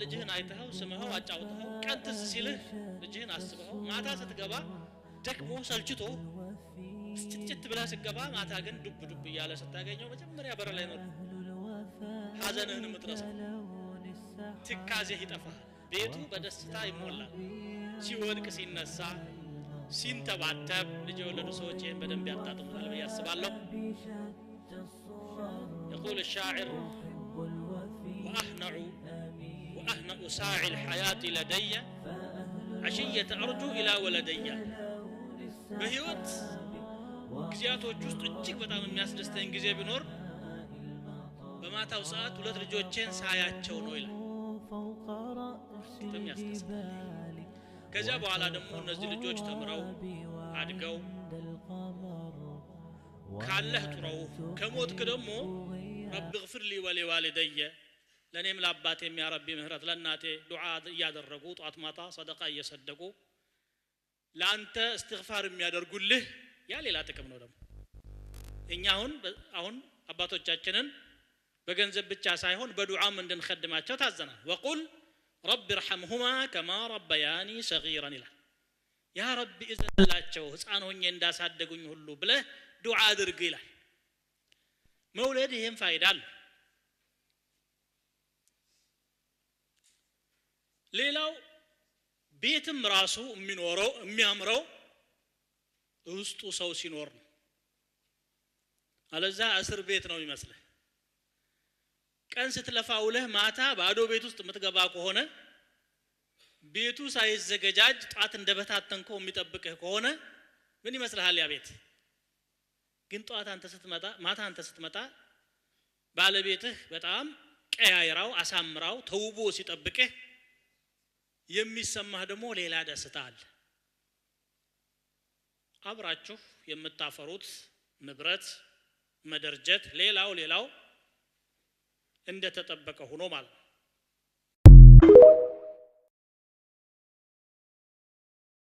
ልጅህን አይተኸው ስመኸው አጫውተኸው ቀን ትዝ ሲልህ ልጅህን አስበኸው ማታ ስትገባ ደክሞ ሰልችቶ ስትጭት ብላ ስትገባ ማታ ግን ዱብ ዱብ እያለ ስታገኘው መጀመሪያ በር ላይ ነው ሐዘንህን የምትረሳው ትካዜህ ይጠፋል ቤቱ በደስታ ይሞላል ሲወድቅ ሲነሳ ሲንተባተብ ልጅ የወለዱ ሰዎች ይህን በደንብ ያጣጥሙታል ብዬ አስባለሁ يقول الشاعر وأهنأ ساعي الحياة لدي عشية أرجو إلى ولدي بهيوت ጊዜያቶች ውስጥ እጅግ በጣም የሚያስደስተኝ ጊዜ ቢኖር በማታው ሰዓት ሁለት ልጆቼን ሳያቸው ነው ይላል ከዚያ በኋላ ደግሞ እነዚህ ልጆች ተምረው አድገው ካለህ ጥረው ከሞትክ ደግሞ رب اغفر لي ولوالدي ለኔም ለአባቴም ያ ረቢ ምህረት ለናቴ ዱዓ ያደረጉ ጧት ማታ ሰደቃ እየሰደቁ ላንተ እስትግፋር የሚያደርጉልህ ያ ሌላ ጥቅም ነው ደግሞ እኛ አሁን አባቶቻችንን በገንዘብ ብቻ ሳይሆን በዱዓም እንድንخدማቸው ታዘናል وقل رب ارحمهما كما ربياني صغيرا ይላል ያ ረቢ እዘንላቸው ህፃን ሆኜ እንዳሳደጉኝ ሁሉ ብለህ ዱዓ አድርግ ይላል መውለድ ይሄን ፋይዳ አለው ሌላው ቤትም ራሱ የሚኖረው የሚያምረው ውስጡ ሰው ሲኖር ነው አለዛ እስር ቤት ነው የሚመስለው ቀን ስትለፋውለህ ማታ ባዶ ቤት ውስጥ የምትገባ ከሆነ ቤቱ ሳይዘገጃጅ ጧት እንደበታተንከው የሚጠብቅህ ከሆነ ምን ይመስልሃል ያ ቤት ግን ጧት አንተ ስትመጣ ማታ አንተ ስትመጣ ባለቤትህ በጣም ቀያይራው አሳምራው ተውቦ ሲጠብቅህ የሚሰማህ ደግሞ ሌላ ደስታ አለ አብራችሁ የምታፈሩት ንብረት መደርጀት ሌላው እንደ ተጠበቀ ሆኖ ማለት